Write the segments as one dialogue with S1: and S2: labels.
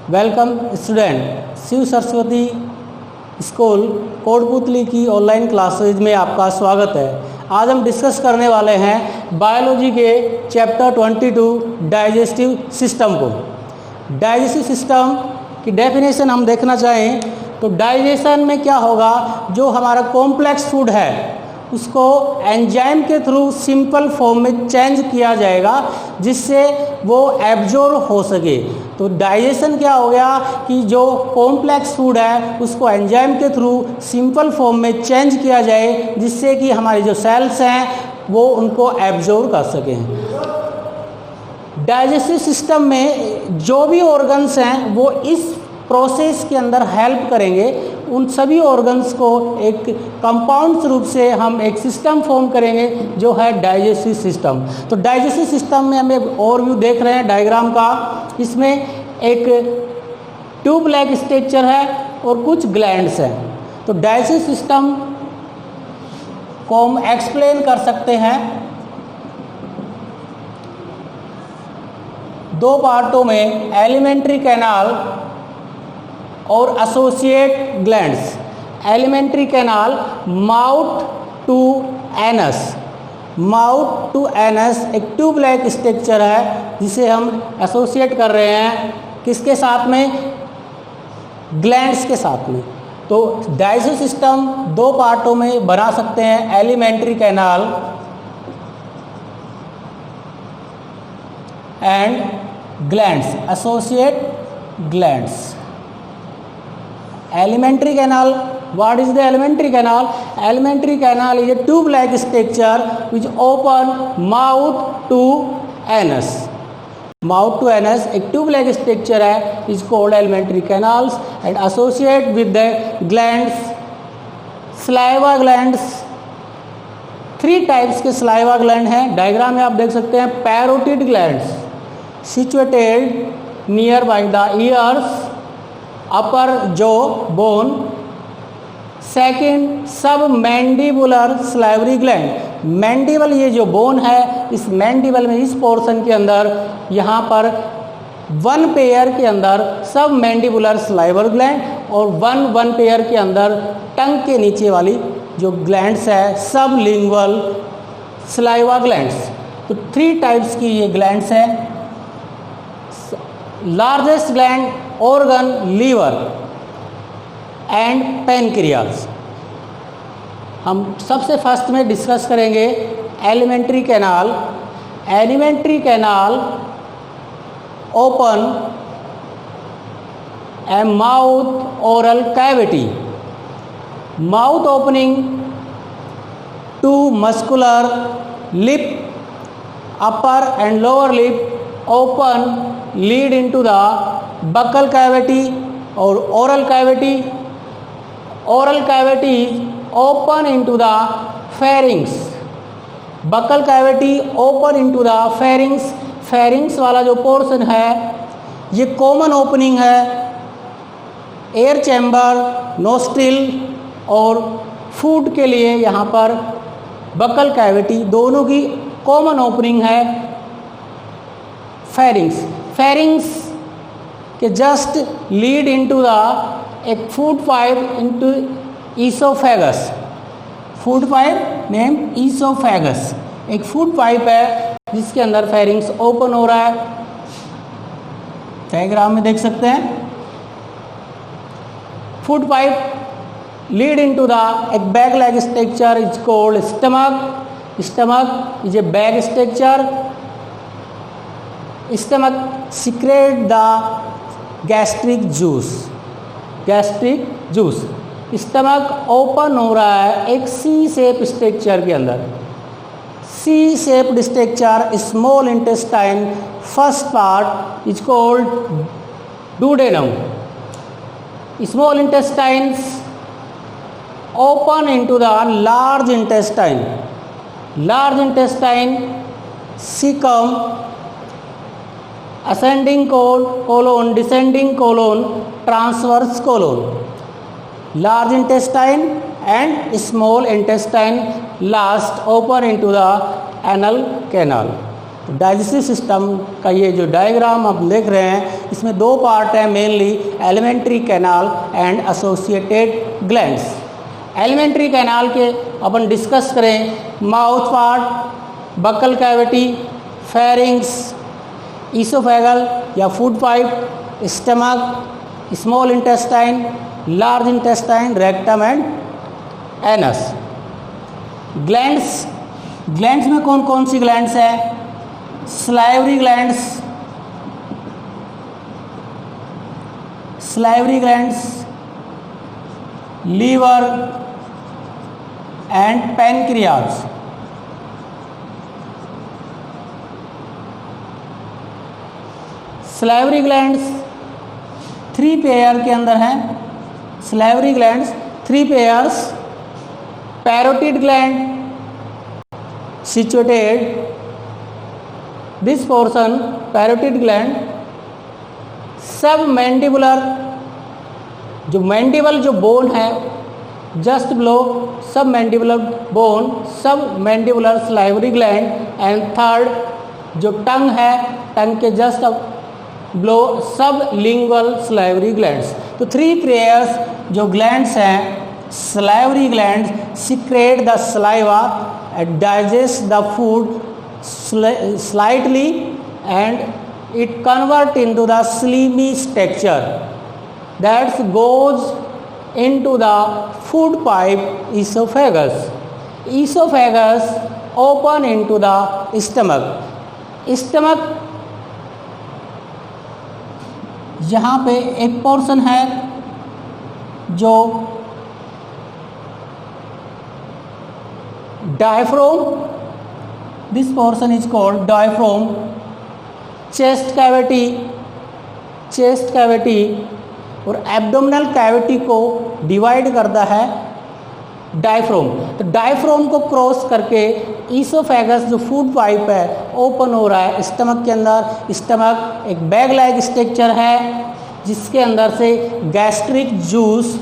S1: Welcome student, Shiv Saraswati school Kotputli की online classes में आपका स्वागत है। आज हम डिस्कस करने वाले हैं बायोलॉजी के चैप्टर 22 डाइजेस्टिव सिस्टम को। डाइजेस्टिव सिस्टम की डेफिनेशन हम देखना चाहें तो डाइजेशन में क्या होगा, जो हमारा कॉम्प्लेक्स फूड है उसको एंजाइम के थ्रू सिंपल फॉर्म में चेंज किया जाएगा जिससे वो एब्जॉर्ब हो सके। तो डाइजेशन क्या हो गया कि जो कॉम्प्लेक्स फूड है उसको एंजाइम के थ्रू सिंपल फॉर्म में चेंज किया जाए जिससे कि हमारे जो सेल्स हैं वो उनको एब्जॉर्ब कर सकें। डाइजेस्टिव सिस्टम में जो भी ऑर्गन्स हैं वो इस प्रोसेस के अंदर हेल्प करेंगे। उन सभी ऑर्गन्स को एक कंपाउंड रूप से हम एक सिस्टम फॉर्म करेंगे जो है डाइजेस्टिव सिस्टम। तो डाइजेस्टिव सिस्टम में हम एक ओवरव्यू देख रहे हैं डायग्राम का। इसमें एक ट्यूब लाइक स्ट्रक्चर है और कुछ ग्लैंड्स हैं। तो डाइजेस्टिव सिस्टम को हम एक्सप्लेन कर सकते हैं दो पार्टों में, एलिमेंट्री कैनाल और associate glands. Alimentary canal mouth to anus. Mouth to anus एक ट्यूब लाइक स्ट्रक्चर है जिसे हम एसोसिएट कर रहे हैं किसके साथ में, ग्लैंड्स के साथ में। तो डाइजेस्टिव सिस्टम दो पार्टों में बना सकते हैं, elementary canal and glands, associate glands. Alimentary canal, what is the alimentary canal? Alimentary canal is a tube-like structure which open mouth to anus. Mouth to anus एक tube-like structure है, is called alimentary canals and associate with the glands, saliva glands। 3 types के saliva gland हैं। Diagram में आप देख सकते हैं। Parotid glands situated near by the ears, अपर जो बोन। सेकंड सब मैंडिबुलर सलाइवरी ग्लैंड। मैंडिबल ये जो बोन है, इस मैंडिबल में इस पोर्शन के अंदर यहाँ पर 1 पेयर के अंदर सब मैंडिबुलर सलाइवर ग्लैंड और 1 पेयर के अंदर टंग के नीचे वाली जो ग्लैंड्स है सब लिंगुअल सलाइवा ग्लैंड्स। तो 3 टाइप्स की ये ग्लैंड्स हैं। Largest gland organ liver and pancreas. हम सबसे फर्स्ट में डिस्कस करेंगे alimentary canal. Alimentary canal open a mouth oral cavity. Mouth opening to muscular lip, upper and lower lip open lead into the buccal cavity or oral cavity. Oral cavity is open into the pharynx. Buccal cavity open into the pharynx. pharynx वाला जो portion है ये common opening है। Air chamber, nostril और food के लिए यहाँ पर बकल कैविटी दोनों की कॉमन ओपनिंग है। फेरिंग्स, फेरिंग्स के जस्ट लीड इनटू द एक food pipe into oesophagus. Food pipe name oesophagus एक फूड पाइप है जिसके अंदर फेरिंग्स ओपन हो रहा है। डायग्राम में देख सकते हैं। Food pipe lead into the एक bag like structure is called stomach. Stomach is a bag structure. Stomach secrete the gastric juice. Gastric juice. Stomach open हो रहा है एक सी शेप स्ट्रक्चर के अंदर। C shaped structure, small intestine first part is called duodenum. Small intestines open into the large intestine. Large intestine caecum, ascending colon, descending colon, transverse colon. Large intestine and small intestine last open into the anal canal. तो digestive system का ये जो diagram आप देख रहे हैं, इसमें दो पार्ट हैं mainly, alimentary canal and associated glands. Alimentary canal के अपन डिस्कस करें, mouth part, buccal cavity, pharynx, oesophageal या food pipe, stomach, small intestine, large intestine, rectum and anus. Glands में कौन कौन सी ग्लैंड्स हैं? Salivary glands, liver and pancreas. Salivary glands 3 pair के अंदर हैं। Salivary glands 3 pairs, parotid gland situated this portion, parotid gland, submandibular, जो mandible जो बोन है जस्ट बिलो सब मैंडिबुलर बोन, सब mandibular salivary gland, and third जो टंग है, टंग के जस्ट बिलो सब लिंगुअल सलाइवरी ग्लैंड्स। तो 3 पेयर्स जो ग्लैंड्स हैं, salivary glands secrete the saliva and digest the food slightly and it convert into the slimy texture that goes into the food pipe esophagus. Esophagus open into the stomach यहाँ पे एक portion है जो diaphragm, this portion is called diaphragm, chest cavity और abdominal cavity को divide करता है diaphragm. तो डायफ्राम को क्रॉस करके ईसोफेगस जो फूड पाइप है ओपन हो रहा है स्टमक के अंदर। स्टमक एक बैग लाइक स्ट्रक्चर है जिसके अंदर से गैस्ट्रिक जूस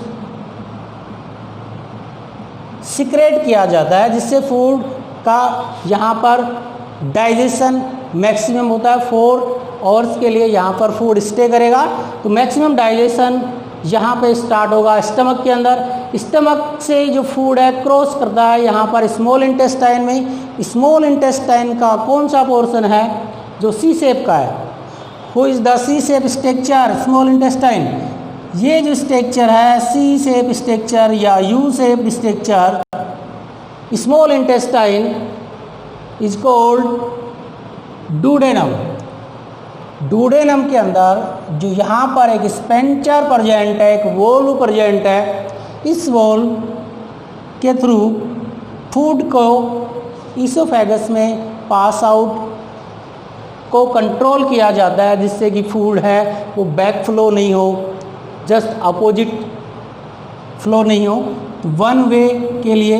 S1: सिक्रेट किया जाता है, जिससे फूड का यहाँ पर डाइजेशन मैक्सिमम होता है। 4 आवर्स के लिए यहाँ पर फूड स्टे करेगा। तो मैक्सिमम डाइजेशन यहाँ पे स्टार्ट होगा स्टमक के अंदर। स्टमक से जो फूड है क्रॉस करता है यहाँ पर स्मॉल इंटेस्टाइन में। स्मॉल इंटेस्टाइन का कौन सा पोर्शन है जो सी शेप का है? Who is the C shape structure? Small intestine. ये जो स्ट्रक्चर है सी शेप स्ट्रक्चर या U shape structure, small intestine is called duodenum. Duodenum के अंदर जो यहाँ पर एक स्पेंचर प्रेजेंट है, एक वॉल्व प्रेजेंट है, इस वॉल्व के थ्रू फूड को ईसोफेगस में पास आउट को कंट्रोल किया जाता है, जिससे कि फूड है वो बैक फ्लो नहीं हो, जस्ट अपोजिट फ्लो नहीं हो। तो 1 वे के लिए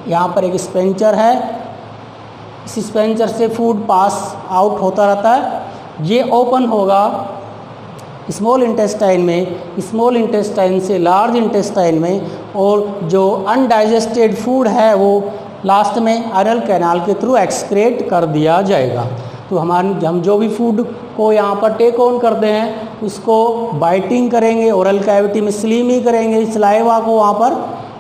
S1: यहाँ पर एक स्पेंचर है, इस स्पेंचर से फूड पास आउट होता रहता है। ये ओपन होगा स्मॉल इंटेस्टाइन में, स्मॉल इंटेस्टाइन से लार्ज इंटेस्टाइन में, और जो अनडाइजेस्टेड फूड है वो लास्ट में एनल कैनाल के थ्रू एक्सक्रेट कर दिया जाएगा। तो हम जो भी फूड को यहाँ पर टेक ऑन करते हैं उसको बाइटिंग करेंगे, ओरल कैविटी में स्लीमी करेंगे, सलाइवा को वहाँ पर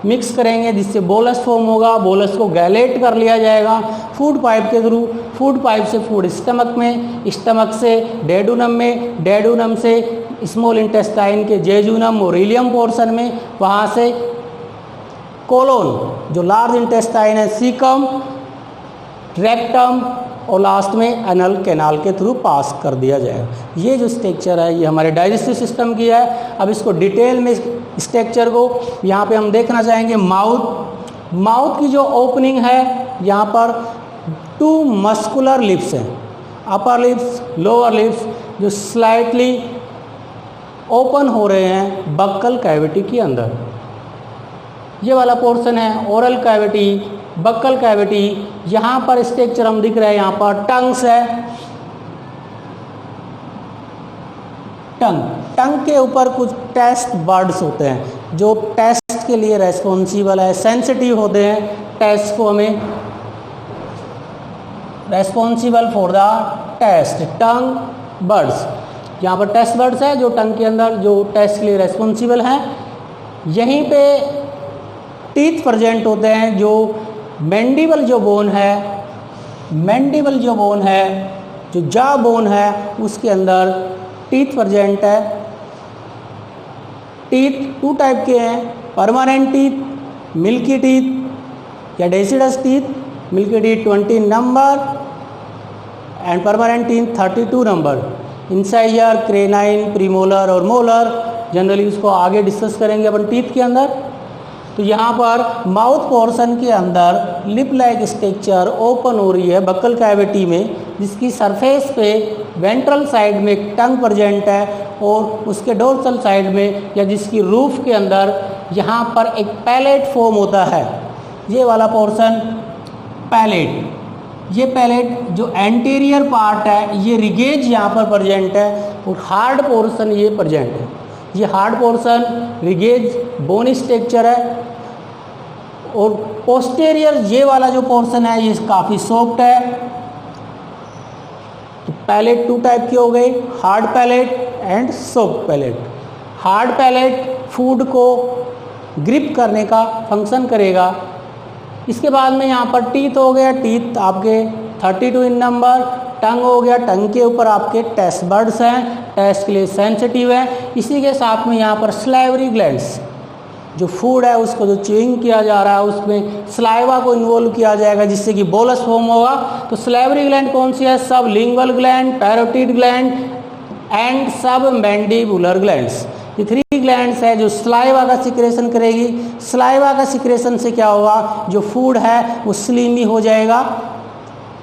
S1: मिक्स करेंगे जिससे बोलस फॉर्म होगा। बोलस को गैलेट कर लिया जाएगा फूड पाइप के थ्रू। फूड पाइप से फूड स्टमक में, स्टमक से डेडूनम में, डेडूनम से स्मॉल इंटेस्टाइन के जेजूनम और इलियम पोर्शन में, वहाँ से कोलोन जो लार्ज इंटेस्टाइन है, सीकम, रेक्टम और लास्ट में एनल कैनाल के थ्रू पास कर दिया जाएगा। ये जो स्ट्रक्चर है ये हमारे डाइजेस्टिव सिस्टम की है। अब इसको डिटेल में स्ट्रक्चर को यहाँ पे हम देखना चाहेंगे। माउथ की जो ओपनिंग है यहाँ पर 2 मस्कुलर लिप्स हैं, अपर लिप्स, लोअर लिप्स, जो स्लाइटली ओपन हो रहे हैं बक्कल कैविटी के अंदर। ये वाला पोर्शन है ओरल कैविटी, बक्कल कैविटी। यहाँ पर स्ट्रक्चर हम दिख रहे हैं, यहाँ पर टंग्स है, टंग के ऊपर कुछ टेस्ट बर्ड्स होते हैं जो टेस्ट के लिए रेस्पॉन्सिबल है, सेंसिटिव होते हैं टेस्ट को हमें responsible for the test, tongue birds. यहाँ पर टेस्ट बर्ड्स है जो टंग के अंदर जो टेस्ट के लिए रेस्पॉन्सिबल हैं। यहीं पे टीथ प्रेजेंट होते हैं, जो मैंडिबल जो बोन है, मैंडिबल जो बोन है, जो जा बोन है, उसके अंदर टीथ प्रेजेंट है। टीथ टू टाइप के हैं, परमानेंट टीथ, मिल्की टीथ या deciduous teeth. Milky teeth 20 number and permanent teeth 32 number. Incisor, canine, premolar और मोलर, जनरली उसको आगे डिस्कस करेंगे अपन टीथ के अंदर। तो यहाँ पर माउथ पोर्शन के अंदर लिप लाइक स्ट्रक्चर ओपन हो रही है बक्कल कैविटी में, जिसकी सरफेस पे वेंट्रल साइड में एक टंग प्रेजेंट है और उसके डोर्सल साइड में या जिसकी रूफ के अंदर यहाँ पर एक पैलेट फॉर्म होता है। ये वाला पोर्शन पैलेट, ये पैलेट जो एंटीरियर पार्ट है, ये रिगेज यहाँ पर प्रेजेंट है और हार्ड पोर्शन ये प्रेजेंट है। ये हार्ड पोर्शन रिगेज बोन स्ट्रक्चर है और पोस्टेरियर ये वाला जो पोर्शन है ये काफ़ी सॉफ्ट है। तो पैलेट टू टाइप के हो गए, hard palate and soft palate. Hard palate food को ग्रिप करने का फंक्शन करेगा। इसके बाद में यहाँ पर टीथ हो गया, टीथ आपके 32 इन नंबर। टंग हो गया, टंग के ऊपर आपके टेस्ट बर्ड्स हैं, टेस्ट के लिए सेंसिटिव है। इसी के साथ में यहाँ पर स्लाइवरी ग्लैंड्स, जो फूड है उसको जो च्यूइंग किया जा रहा है उसमें स्लाइवा को इन्वॉल्व किया जाएगा जिससे कि बोलस फॉर्म होगा। तो स्लाइवरी ग्लैंड कौन सी है? सब lingual gland, parotid gland and सब मैंडिबुलर ग्लैंड्स। ये 3 ग्लैंड्स है जो स्लाइवा का सिक्रेशन करेगी। स्लाइवा का सिक्रेशन से क्या होगा, जो फूड है वो स्लिमी हो जाएगा,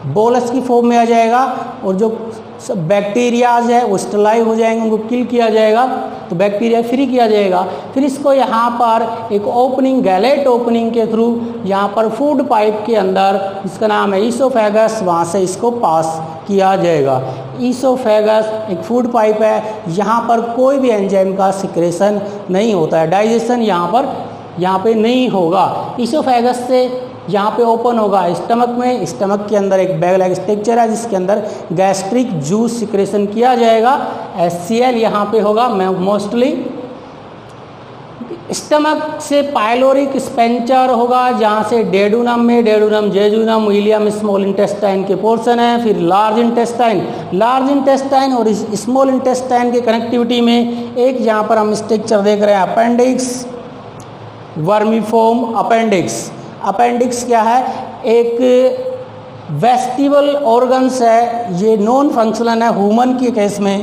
S1: बोलस की फॉर्म में आ जाएगा और जो सब बैक्टीरियाज है वो स्टरलाइज हो जाएंगे, उनको किल किया जाएगा, तो बैक्टीरिया फ्री किया जाएगा। फिर इसको यहाँ पर एक ओपनिंग, गैलेट ओपनिंग के थ्रू यहाँ पर फूड पाइप के अंदर, इसका नाम है ईसोफेगस, वहाँ से इसको पास किया जाएगा। ईसोफेगस एक फूड पाइप है, यहाँ पर कोई भी एंजाइम का सिक्रेशन नहीं होता है, डाइजेशन यहाँ पे नहीं होगा। ईसोफेगस से यहाँ पे ओपन होगा स्टमक में, स्टमक के अंदर एक बैग लाइक स्ट्रक्चर है जिसके अंदर गैस्ट्रिक जूस सिक्रेशन किया जाएगा। HCl यहाँ पे होगा मोस्टली। स्टमक से पाइलोरिक स्पेंचर होगा जहाँ से डेडुनम में, duodenum jejunum ilium small intestine के पोर्शन है। फिर लार्ज इंटेस्टाइन और स्मॉल इंटेस्टाइन के कनेक्टिविटी में एक यहाँ पर हम स्ट्रक्चर देख रहे हैं, अपेंडिक्स, वर्मीफॉर्म अपेंडिक्स। अपेंडिक्स क्या है? एक वेस्टिबल ऑर्गन्स है, ये नॉन फंक्शनल है ह्यूमन के केस में,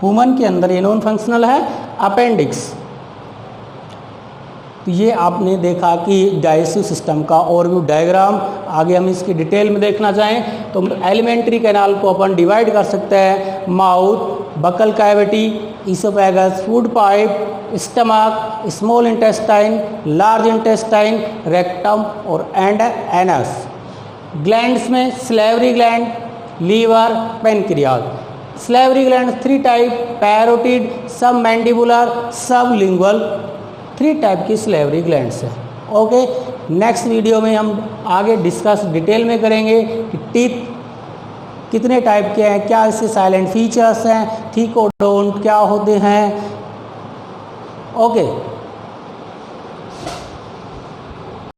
S1: ह्यूमन के अंदर ये नॉन फंक्शनल है अपेंडिक्स। तो ये आपने देखा कि डाइजेस्टिव सिस्टम का ओवरव्यू डायग्राम। आगे हम इसकी डिटेल में देखना चाहें तो एलिमेंट्री कैनाल को अपन डिवाइड कर सकते हैं, mouth, buccal cavity, oesophagus, food pipe, stomach, small intestine, large intestine, rectum और एंड एनस। ग्लैंड्स में salivary gland, liver, pancreas. Salivary gland 3 type, parotid, submandibular, sublingual, 3 type की salivary glands है। Okay, next video में हम आगे discuss detail में करेंगे कि टीथ कितने टाइप के हैं, क्या इसके साइलेंट फीचर्स हैं, थीकोडोंट क्या होते हैं। ओके।